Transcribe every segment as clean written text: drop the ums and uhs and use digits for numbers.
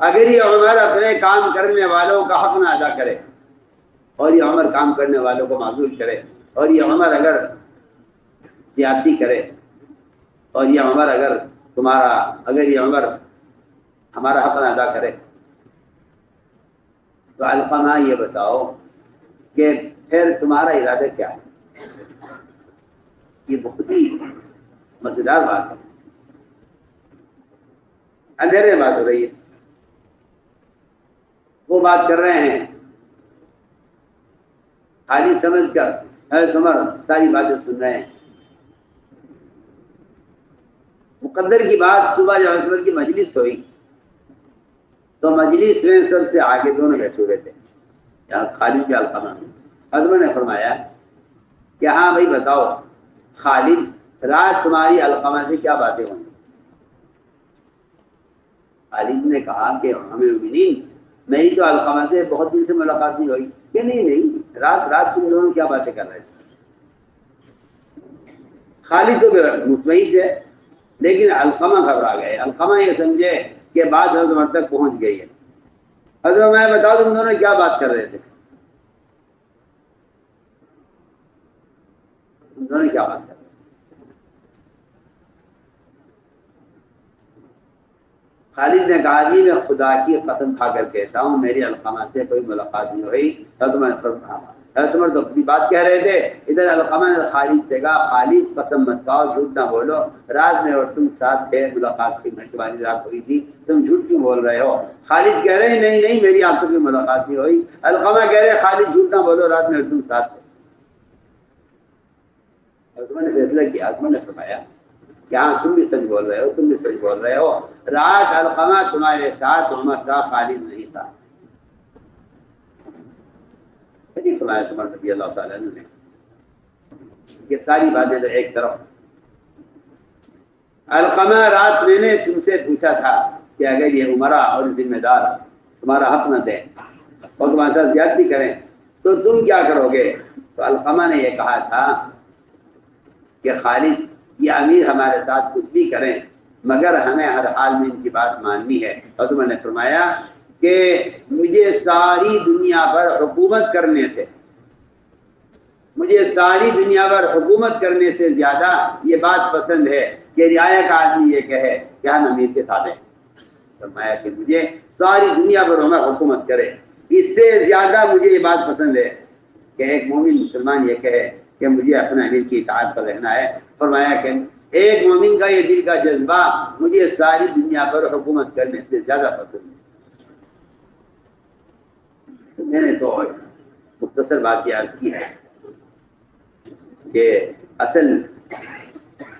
اگر یہ عمر اپنے کام کرنے والوں کا حق نہ ادا کرے اور یہ عمر کام کرنے والوں کو معذور کرے، اور یہ عمر اگر زیادتی کرے، اور یہ عمر اگر یہ عمر ہمارا حق نہ ادا کرے، تو علقمہ یہ بتاؤ کہ پھر تمہارا ارادہ کیا ہے؟ یہ بہت ہی مزیدار بات ہے، اندھیرے میں بات ہو رہی ہے، وہ بات کر رہے ہیں خالی سمجھ کر، حضرت عمر ساری باتیں سن رہے ہیں۔ مقدر کی بات، صبح جب حضرت عمر کی مجلس ہوئی تو مجلس میں سب سے آگے دونوں بیٹھے ہوئے تھے، یہاں خالد کے علقمہ میں۔ حضرت عمر نے فرمایا کہ ہاں بھائی بتاؤ خالد، رات تمہاری علقمہ سے کیا باتیں ہوئی؟ خالد نے کہا کہ امیر المؤمنین، میری تو علقمہ سے بہت دن سے ملاقات نہیں ہوئی۔ کہ نہیں، رات تم دونوں کیا باتیں کر رہے تھے؟ خالد تو مطمئن تھے، لیکن علقمہ گھبرا گئے۔ علقمہ یہ سمجھے کہ بات حضرت عمر تک پہنچ گئی ہے۔ حضرت میں بتاؤ تم دونوں کیا بات کر رہے تھے؟ تم دونوں کیا بات کر رہے تھے؟ خالد نے کہا جی میں خدا کی قسم کھا کر کہتا ہوں میری علقمہ سے کوئی ملاقات نہیں ہوئی۔ حضرت عمر تو اپنی بات کہہ رہے تھے، ادھر علقمہ نے خالد سے کہا خالد قسم مت کھاؤ، جھوٹ نہ بولو، رات میں اور تم ساتھ تھے، ملاقات کی مہربانی رات ہوئی تھی، تم جھوٹ کیوں بول رہے ہو؟ خالد کہہ رہے ہیں نہیں میری آپ سے کوئی ملاقات نہیں ہوئی۔ علقمہ کہہ رہے خالد جھوٹ نہ بولو، رات میں اور تم ساتھ تھے۔ حضرت عمر نے فیصلہ کیا، حضرت عمر نے فرمایا کہ ہاں تم بھی سچ بول رہے ہو، تم بھی سچ بول رہے ہو، رات علقمہ تمہارے ساتھ عمر کا، خالد نہیں تھا۔ فرمایا عمر رضی اللہ تعالیٰ عنہ نے یہ ساری باتیں تو ایک طرف، علقمہ رات میں نے تم سے پوچھا تھا کہ اگر یہ عمرہ اور ذمہ دار تمہارا حق نہ دیں اور تمہارے ساتھ زیادتی کریں تو تم کیا کرو گے؟ تو علقمہ نے یہ کہا تھا کہ خالد یہ امیر ہمارے ساتھ کچھ بھی کریں مگر ہمیں ہر حال میں ان کی بات ماننی ہے۔ اور تم نے فرمایا کہ مجھے ساری دنیا پر حکومت کرنے سے زیادہ یہ بات پسند ہے کہ رعایا کا آدمی یہ کہے کہ ہم امیر کے تابع ہیں۔ فرمایا کہ مجھے ساری دنیا پر عمر حکومت کرے، اس سے زیادہ مجھے یہ بات پسند ہے کہ ایک مومن مسلمان یہ کہے کہ مجھے اپنے امیر کی اطاعت پر رہنا ہے۔ فرمایا کہ ایک مومن کا یہ دل کا جذبہ مجھے ساری دنیا پر حکومت کرنے سے زیادہ پسند ہے۔ میں نے تو مختصر بات یہ عرض کی ہے کہ اصل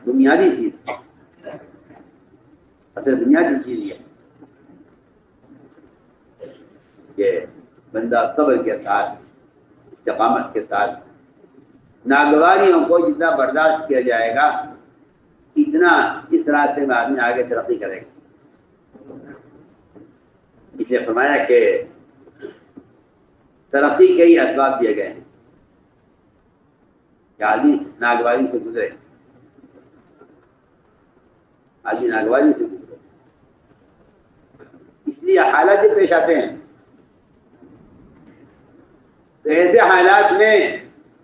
بنیادی چیز یہ کہ بندہ صبر کے ساتھ، استقامت کے ساتھ ناگواریوں کو جتنا برداشت کیا جائے گا اتنا اس راستے میں آدمی آگے ترقی کرے گا۔ اس لیے فرمایا کہ ترقی کے ہی اسباب دیے گئے ہیں کہ آدمی ناگواری سے گزرے، اس لیے حالات جو پیش آتے ہیں تو ایسے حالات میں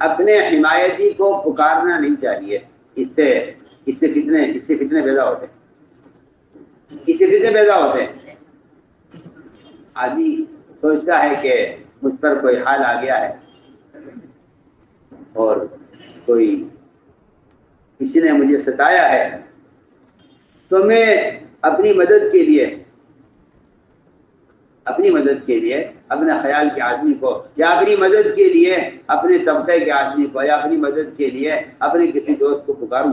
اپنے حمایتی کو پکارنا نہیں چاہیے، اس سے فتنے پیدا ہوتے ہیں۔ آدمی سوچتا ہے کہ مجھ پر کوئی حال آ گیا ہے اور کسی نے مجھے ستایا ہے تو میں اپنی مدد کے لیے اپنے خیال کے آدمی کو، یا اپنی مدد کے لیے اپنے طبقے کے آدمی کو، یا اپنی مدد کے لیے اپنے کسی دوست کو پکاروں۔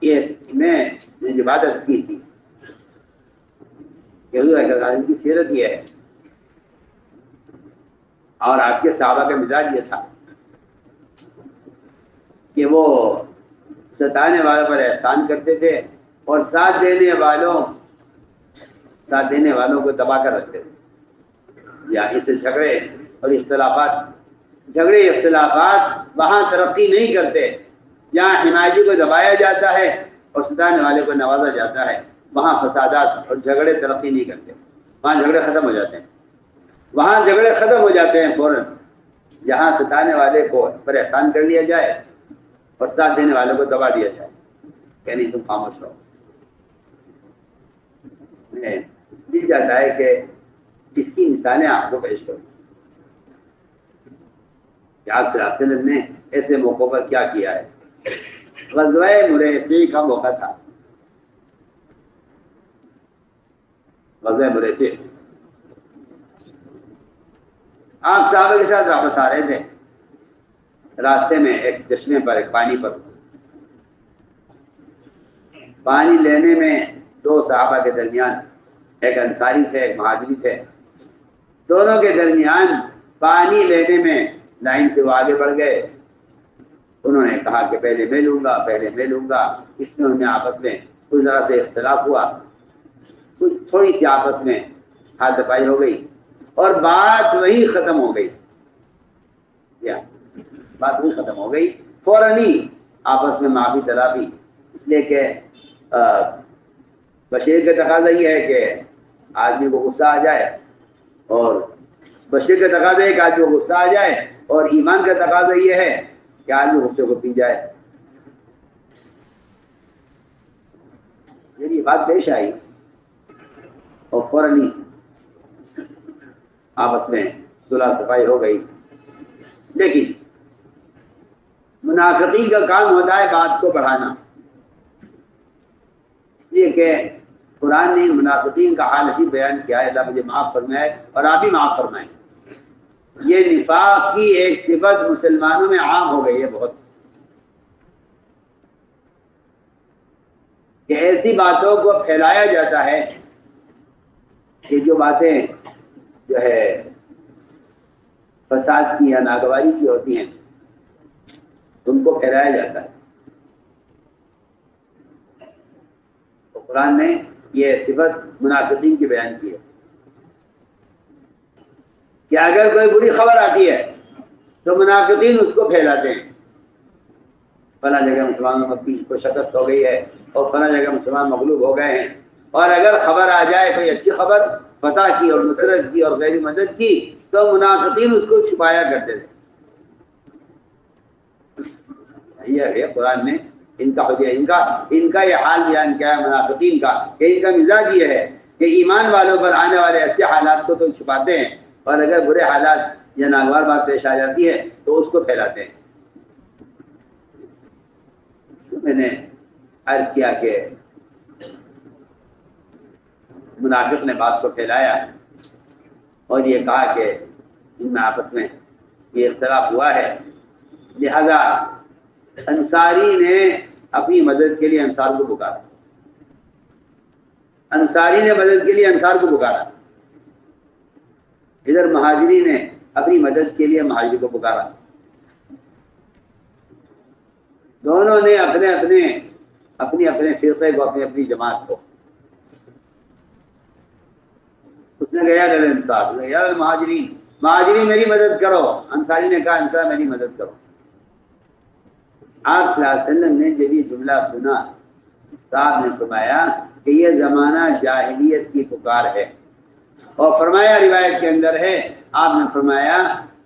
یہ میں نے جو بات عرض کی تھی کہ حضور اکرم کی سیرت یہ ہے اور آپ کے صحابہ کا مزاج یہ تھا کہ وہ ستانے والوں پر احسان کرتے تھے اور ساتھ دینے والوں کو دبا کر رکھتے تھے۔ یا اس سے جھگڑے اور اختلافات وہاں ترقی نہیں کرتے جہاں حمایتی کو دبایا جاتا ہے اور ستانے والے کو نوازا جاتا ہے وہاں فسادات اور جھگڑے ترقی نہیں کرتے، وہاں جھگڑے ختم ہو جاتے ہیں، وہاں جھگڑے ختم ہو جاتے ہیں فوراً جہاں ستانے والے کو پر احسان کر لیا جائے اور ساتھ دینے والے کو دبا دیا جائے کہ نہیں تم خاموش رہو۔ دل جاتا ہے کہ اس کی مثالیں آپ کو پیش کروں کہ آپ صلی اللہ علیہ وسلم نے ایسے موقعوں پر کیا کیا ہے۔ غزوہ مریسی کا موقع تھا، غزوہ مریسی، آپ صحابہ کے ساتھ واپس آ رہے تھے، راستے میں ایک چشمے پر، ایک پانی پر پانی لینے میں دو صحابہ کے درمیان، ایک انصاری تھے ایک مہاجری تھے، دونوں کے درمیان پانی لینے میں لائن سے وہ آگے بڑھ گئے۔ انہوں نے کہا کہ پہلے میں لوں گا، پہلے میں لوں گا۔ اس میں انہیں آپس میں کچھ ذرا سے اختلاف ہوا، کچھ تھوڑی سی آپس میں ہاتھ پائی ہو گئی اور بات وہی ختم ہو گئی، بات وہی ختم ہو گئی فوراً ہی آپس میں معافی تلافی، اس لیے کہ بشیر کا تقاضا یہ ہے کہ آدمی کو غصہ آ جائے، اور بشیر کا تقاضا ہے کہ آدمی کو غصہ آ جائے، اور ایمان کا تقاضا یہ ہے کہ آدمی غصے کو پی جائے۔ میری بات پیش آئی اور فوراً ہی آپس میں صلح صفائی ہو گئی۔ لیکن منافقین کا کام ہوتا ہے بات کو بڑھانا، اس لیے کہ قرآن نے منافقین کا حال ہی بیان کیا ہے، اللہ مجھے معاف فرمائے اور آپ بھی معاف فرمائیں۔ یہ نفاق کی ایک صفت مسلمانوں میں عام ہو گئی ہے بہت، کہ ایسی باتوں کو پھیلایا جاتا ہے کہ جو باتیں جو ہے فساد کی یا ناگواری کی ہوتی ہیں ان کو پھیلایا جاتا ہے۔ تو قرآن نے یہ صفت منافقین کی بیان کی ہے کہ اگر کوئی بری خبر آتی ہے تو منافقین اس کو پھیلاتے ہیں، فلاں جگہ مسلمانوں کو شکست ہو گئی ہے اور فلاں جگہ مسلمان مغلوب ہو گئے ہیں، اور اگر خبر آ جائے کوئی اچھی خبر فتح کی اور نصرت کی اور غیر مدد کی تو منافقین اس کو چھپایا کرتے تھے۔ یہ ہے قرآن نے ان کا یہ حال بیان کیا ہے منافقین کا، کہ ان کا مزاج یہ ہے کہ ایمان والوں پر آنے والے ایسے حالات کو تو چھپاتے ہیں، اور اگر برے حالات یا ناگوار بات پیش آ جاتی ہے تو اس کو پھیلاتے ہیں۔ میں نے عرض کیا کہ منافق نے بات کو پھیلایا اور یہ کہا کہ ان میں آپس میں یہ اختلاف ہوا ہے، لہذا انصاری نے اپنی مدد کے لیے انصار کو پکارا، انصاری نے مدد کے لیے انصار کو پکارا، ادھر مہاجری نے اپنی مدد کے لیے مہاجری کو پکارا۔ دونوں نے اپنے اپنے فرقے کو، اپنی جماعت کو، اس نے کہا یا انصار، یا مہاجری میری مدد کرو، انصاری نے کہا انصار میری مدد کرو۔ آپ صلی اللہ علیہ وسلم نے جب یہ جملہ سنا تو آپ نے فرمایا کہ یہ زمانہ جاہلیت کی پکار ہے، اور فرمایا روایت کے اندر ہے، آپ نے فرمایا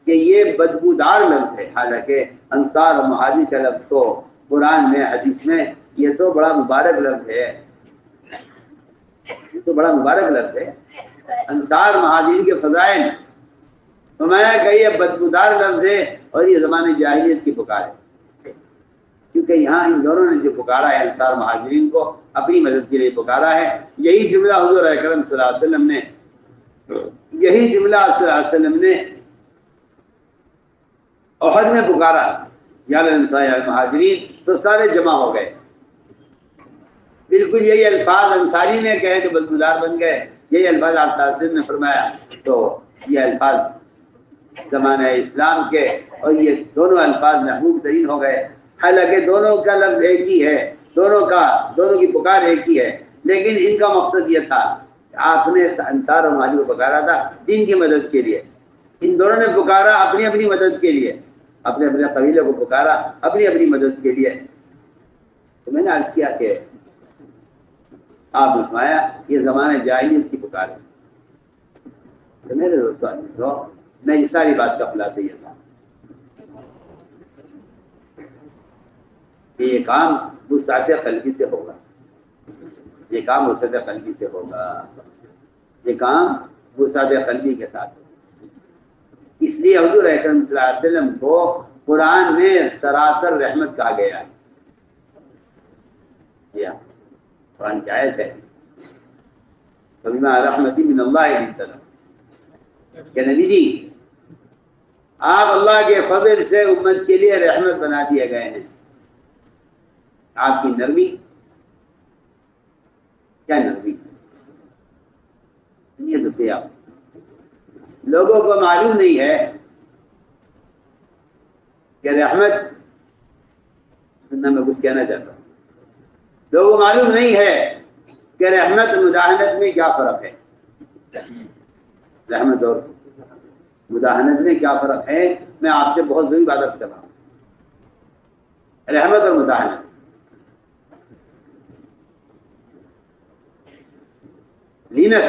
کہ یہ بدبودار لفظ ہے، حالانکہ انصار اور مہاجر کا لفظ تو قرآن میں حدیث میں یہ تو بڑا مبارک لفظ ہے، یہ تو بڑا مبارک لفظ ہے۔ انصار مہاجرین کے فضائل، فرمایا کہ یہ بدبودار لفظ ہے اور یہ زمانے جاہلیت کی پکار ہے، کیونکہ یہاں ان دونوں نے جو پکارا ہے انصار مہاجرین کو اپنی مدد کے لیے پکارا ہے۔ یہی جملہ حضور اکرم صلی اللہ علیہ وسلم نے احد میں پکارا، یا الانصار یا المہاجرین، تو سارے جمع ہو گئے۔ بالکل یہی الفاظ انصاری نے کہے تو بدبودار بن گئے، یہی الفاظ آپ صلی اللہ علیہ وسلم نے فرمایا تو یہ الفاظ زمانہ اسلام کے، اور یہ دونوں الفاظ محبوب ترین ہو گئے۔ حالانکہ دونوں کا لفظ ایک ہی ہے، دونوں کی پکار ایک ہی ہے، لیکن ان کا مقصد یہ تھا کہ آپ نے انصار اور مہاجر کو پکارا تھا دین کی مدد کے لیے، ان دونوں نے پکارا اپنی مدد کے لیے، اپنے قبیلے کو پکارا اپنی مدد کے لیے۔ تو میں نے عرض کیا کہ آپ نے فرمایا یہ زمانہ جاہلیت کی پکار ہے۔ تو میرے دوستوں میں یہ ساری بات کا خلاصہ یہ تھا کہ یہ کام وسعت قلبی سے ہوگا، یہ کام وسعت قلبی سے ہوگا، یہ کام وسعت قلبی کے ساتھ ہوگا۔ اس لیے حضور اکرم صلی اللہ علیہ وسلم کو قرآن میں سراسر رحمت کہا گیا ہے۔ قرآن کی آیت ہے فَبِمَا رَحْمَةٍ مِّنَ اللَّهِ لِنتَ لَهُمْ، کہ نبی جی آپ اللہ کے فضل سے امت کے لیے رحمت بنا دیے گئے ہیں۔ آپ کی نرمی، کیا نرمی یہ تو سیاح لوگوں کو معلوم نہیں ہے کہ رحمت سننا میں کچھ کہنا چاہتا ہوں، لوگوں کو معلوم نہیں ہے کہ رحمت مداحنت میں کیا فرق ہے، رحمت اور مداحنت میں کیا فرق ہے۔ میں آپ سے بہت ضروری بات عرض کر رہا ہوں، رحمت اور مداحنت۔ لینت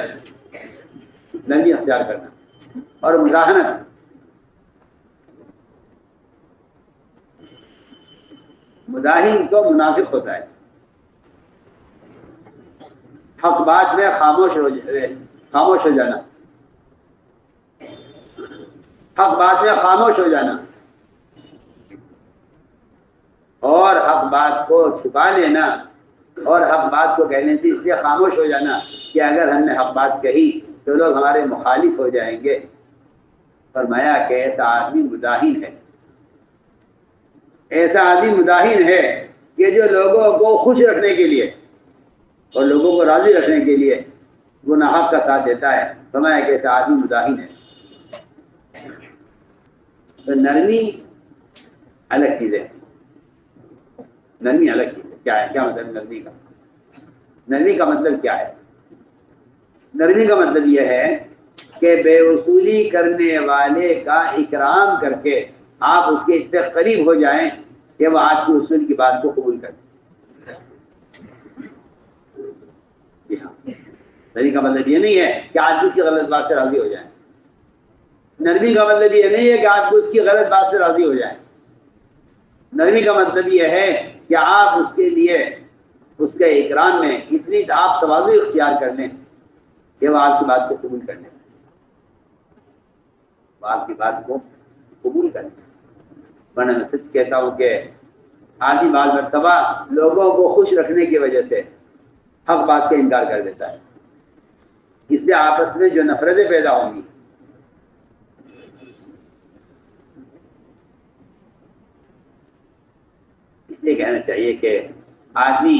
نرمی اختیار کرنا، اور مداحنت مداحن تو منافق ہوتا ہے، حق بات میں خاموش ہو جانا، حق بات میں خاموش ہو جانا اور حق بات کو چھپا لینا، اور حق بات کو کہنے سے اس لیے خاموش ہو جانا کہ اگر ہم نے حق بات کہی تو لوگ ہمارے مخالف ہو جائیں گے۔ فرمایا کہ ایسا آدمی مداحن ہے، ایسا آدمی مداحن ہے کہ جو لوگوں کو خوش رکھنے کے لیے اور لوگوں کو راضی رکھنے کے لیے گناہ کا ساتھ دیتا ہے۔ فرمایا کہ ایسا آدمی مداحن ہے۔ تو نرمی الگ چیز ہے، نرمی الگ چیز ہے۔ کیا ہے، کیا مطلب نرمی کا؟ نرمی کا مطلب کیا ہے؟ نرمی کا مطلب یہ ہے کہ بے وصولی کرنے والے کا اکرام کر کے آپ اس کے اتنے قریب ہو جائیں کہ وہ آپ کی اصول کی بات کو قبول کریں۔ جی ہاں، نرمی کا مطلب یہ نہیں ہے کہ آپ اس کی غلط بات سے راضی ہو جائیں۔ نرمی کا مطلب یہ نہیں ہے کہ آپ اس کی غلط بات سے راضی ہو جائیں۔ نرمی کا مطلب یہ ہے کہ آپ اس کے لیے اس کے اکرام میں اتنی آپ تواضع اختیار کر لیں کہ وہ آپ کی بات کو قبول کر لیں، وہ آپ کی بات کو قبول کر لیں۔ ورنہ میں سچ کہتا ہوں کہ آدمی بعض مرتبہ لوگوں کو خوش رکھنے کی وجہ سے حق بات کا انکار کر دیتا ہے، اس سے آپس میں جو نفرتیں پیدا ہوں گی، اس لیے کہنا چاہیے کہ آدمی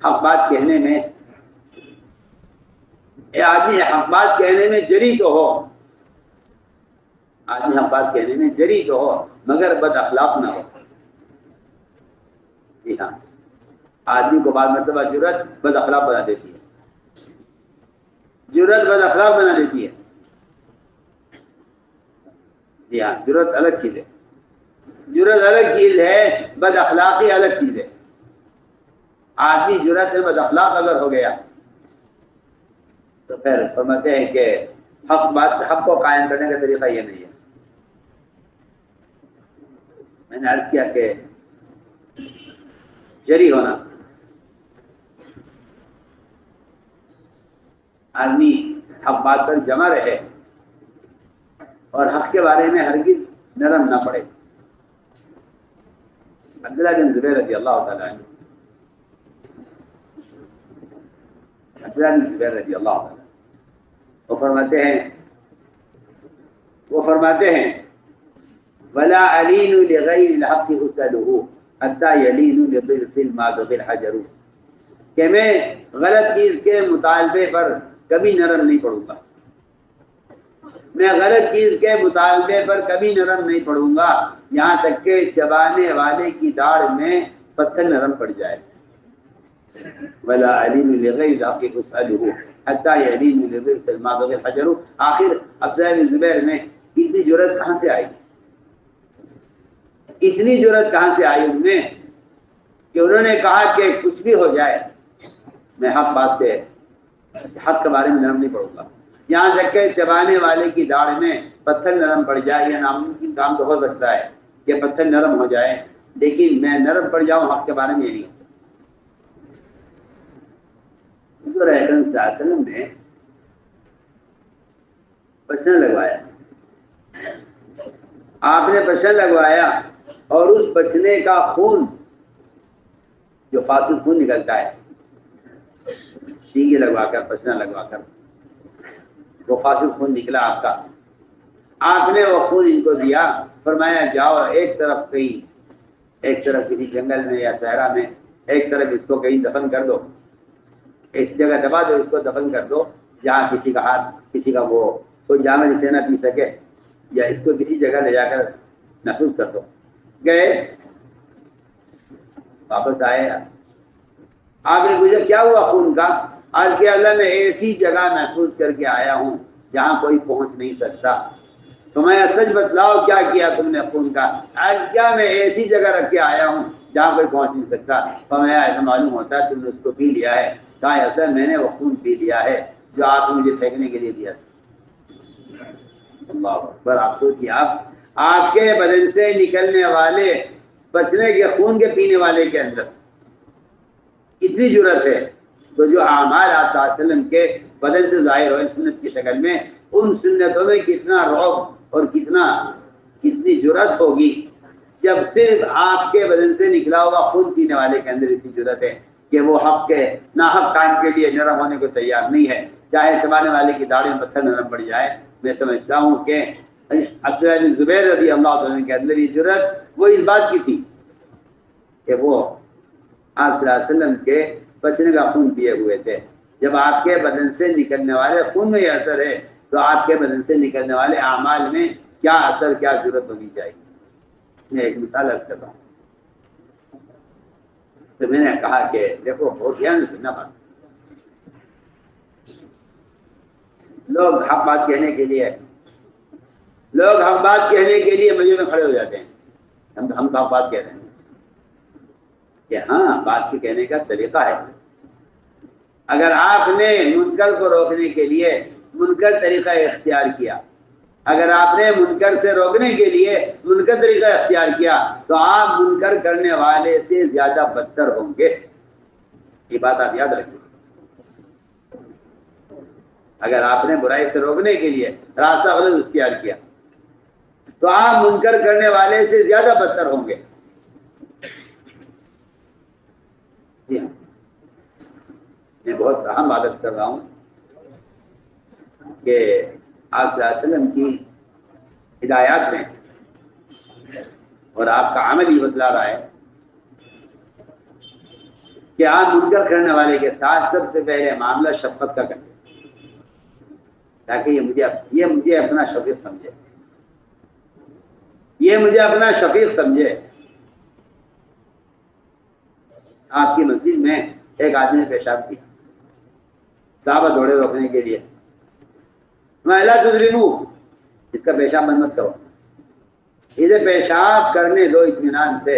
حق بات کہنے میں جری تو ہو، آدمی حق بات کہنے میں جری تو ہو مگر بد اخلاق نہ ہو۔ جی ہاں، آدمی کو بعض مرتبہ جرأت بد اخلاق بنا دیتی ہے، جرأت بد اخلاق بنا دیتی ہے۔ جی ہاں، جرأت الگ چیز ہے، جرأت الگ چیز ہے، بد اخلاقی الگ چیز ہے۔ آدمی جرأت میں بد اخلاق اگر ہو گیا تو پھر فرماتے ہیں کہ حق کو قائم کرنے کا طریقہ یہ نہیں ہے۔ میں نے عرض کیا کہ جری ہونا، آدمی حق بات پر جمع رہے اور حق کے بارے میں ہرگز نرم نہ پڑے۔ عبداللہ بن زبیر رضی اللہ تعالیٰ عنہ، عبداللہ بن زبیر رضی اللہ عنہ وہ فرماتے ہیں وَلَا أَلِينُ لِغَيْرِ الْحَقِّ أُسَلُهُ حَتَّى يَلِينُ لِضِرْسِ الْمَادُغِ الْحَجَرُ، کہ میں غلط چیز کے مطالبے پر کبھی نرم نہیں پڑوں گا، میں غلط چیز کے مطالبے پر کبھی نرم نہیں پڑوں گا یہاں تک کہ چبانے والے کی داڑھ میں پتھر نرم پڑ جائے۔ وَلَا أَلِينُ لِغَيْرِ الْحَقِّ أُسَلُهُ حَتَّى يَلِينُ لِضِرْسِ الْمَادُغِ الْحَجَرُ۔ آخر عبداللہ بن زبیر میں اتنی جرأت کہاں سے آئی، اتنی جرأت کہاں سے آئی ان میں کہ انہوں نے کہا کہ کچھ بھی ہو جائے میں حق بات سے حق کے بارے میں نرم نہیں پڑوں گا. یہاں تک کہ چبانے والے کی داڑھ میں پتھر نرم پڑ جائے، یہ ناممکن کام تو ہو سکتا ہے کہ پتھر نرم ہو جائے، لیکن میں نرم پڑ جاؤں حق کے بارے میں یہ نہیں. حضور اکرم صلی اللہ علیہ وسلم نے بچنا لگوایا، آپ نے بچنا لگوایا اور اس بچنے کا خون جو فاسد خون نکلتا ہے سینگے لگوا کر بچنا لگوا کر، وہ فاسد خون نکلا آپ کا، آپ نے وہ خون ان کو دیا، فرمایا جاؤ ایک طرف کہیں، ایک طرف کسی جنگل میں یا صحرا میں، ایک طرف اس کو کہیں دفن کر دو، اس جگہ دبا دو، اس کو دفن کر دو جہاں کسی کا ہاتھ، کسی کا وہ کوئی جامع اسے نہ پی سکے، یا اس کو کسی جگہ لے جا کر محفوظ کر دو. گئے واپس آئے، آپ نے پوچھا کیا ہوا خون کا؟ آج کے اللہ میں ایسی جگہ محفوظ کر کے آیا ہوں جہاں کوئی پہنچ نہیں سکتا. تمہیں سچ بتلاؤ کیا کیا تم نے خون کا؟ آج کیا میں ایسی جگہ رکھ کے آیا ہوں جہاں کوئی پہنچ نہیں سکتا. فرمایا ایسا معلوم ہوتا ہے تم نے اس کو پی لیا ہے. کہا ایسا میں نے وہ خون پی لیا ہے جو آپ نے مجھے پھینکنے کے لیے دیا تھا. اللہ اکبر. آپ سوچیے، آپ کے بدن سے نکلنے والے بچنے کے خون کے پینے والے کے اندر اتنی جرت ہے، تو جو اعمال آپ صلی اللہ علیہ وسلم کے بدن سے ظاہر ہوئے سنت کی شکل میں، ان سنتوں میں کتنا رعب اور کتنی جرت ہوگی جب صرف آپ کے بدن سے نکلا ہوا خون پینے والے کے اندر اتنی جرت ہے کہ وہ حق کے ناحق کام کے لیے نرم ہونے کو تیار نہیں ہے، چاہے چبانے والے کی داڑھی میں پتھر نرم پڑ جائے. میں سمجھتا ہوں کہ عبداللہ بن زبیر رضی اللہ عنہ کے اندر یہ جرت وہ اس بات کی تھی کہ وہ آپ صلی اللہ علیہ وسلم کے بچنے کا خون پیے ہوئے تھے. جب آپ کے بدن سے نکلنے والے خون میں یہ اثر ہے تو آپ کے بدن سے نکلنے والے اعمال میں کیا اثر، کیا ضرورت ہونی چاہیے. میں ایک مثال عرض کرتا ہوں. تو میں نے کہا کہ دیکھو بہت دھیان سے سننا بات، لوگ حق بات کہنے کے لیے مجھے میں کھڑے ہو جاتے ہیں. ہم تو حق بات کہہ رہے ہیں کہ ہاں بات کے کہنے کا سلیقہ ہے. اگر آپ نے منکر کو روکنے کے لیے منکر طریقہ اختیار کیا، اگر آپ نے منکر سے روکنے کے لیے منکر طریقہ اختیار کیا تو آپ منکر کرنے والے سے زیادہ بدتر ہوں گے. یہ بات آپ یاد رکھیں. اگر آپ نے برائی سے روکنے کے لیے راستہ غلط اختیار کیا تو آپ منکر کرنے والے سے زیادہ بدتر ہوں گے. میں بہت اہم عادت کر رہا ہوں کہ آپ صلی اللہ علیہ وسلم کی ہدایات میں اور آپ کا عمل ہی بتلا رہا ہے کہ آپ منکر کرنے والے کے ساتھ سب سے پہلے معاملہ شفقت کا کریں تاکہ یہ مجھے اپنا شفیق سمجھے، یہ مجھے اپنا شفیق سمجھے. آپ کی مسجد میں ایک آدمی نے پیشاب کیا، صحابہ دوڑے روکنے کے لیے، میں لا تظلمو، اس کا پیشاب بند مت کرو، اسے پیشاب کرنے دو اطمینان سے.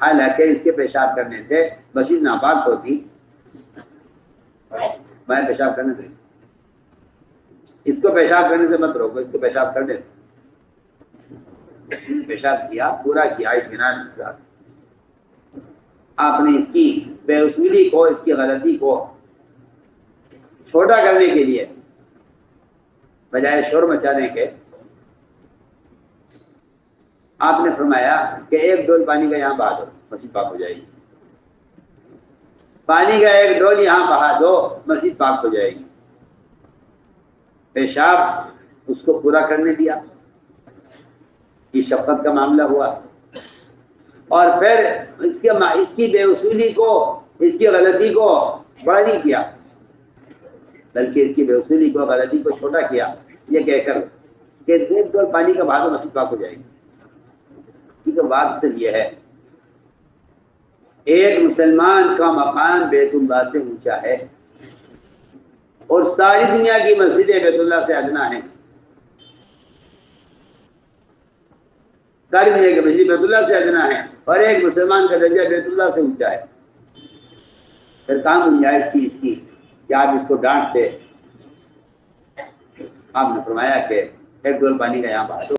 حالانکہ اس کے پیشاب کرنے سے مسجد ناپاک ہوتی، میں پیشاب کرنے دیں، اس کو پیشاب کرنے سے مت روکو، اس کو پیشاب کر دیں. پیشاب کیا، پورا کیا اطمینان کے ساتھ. آپ نے اس کی بے اصولی کو، اس کی غلطی کو چھوٹا کرنے کے لیے بجائے شور مچانے کے آپ نے فرمایا کہ ایک ڈول پانی کا یہاں بہا دو، مسجد پاک ہو جائے گی. پانی کا ایک ڈول یہاں بہا دو، مسجد پاک ہو جائے گی. پیشاب اس کو پورا کرنے دیا، یہ شفقت کا معاملہ ہوا. اور پھر اس کی بے اصولی کو، اس کی غلطی کو بڑا نہیں کیا بلکہ اس کی بے اصولی کو، غلطی کو چھوٹا کیا، یہ کہہ کر کہ ایک ڈول پانی کا بہا دو، مسجد پاک ہو جائے گی. کیونکہ بات صرف یہ ہے، ایک مسلمان کا مقام بیت اللہ سے اونچا ہے اور ساری دنیا کی مسجدیں بیت اللہ سے ادنا ہیں. ساری دنیا کی مسجد بیت اللہ سے ادنا ہے اور ایک مسلمان کا درجہ بیت اللہ سے اونچا ہے. پھر کہاں گنجائش تھی اس کی کہ آپ اس کو ڈانٹتے؟ آپ نے فرمایا کہ ایک ڈول پانی کا یہاں بات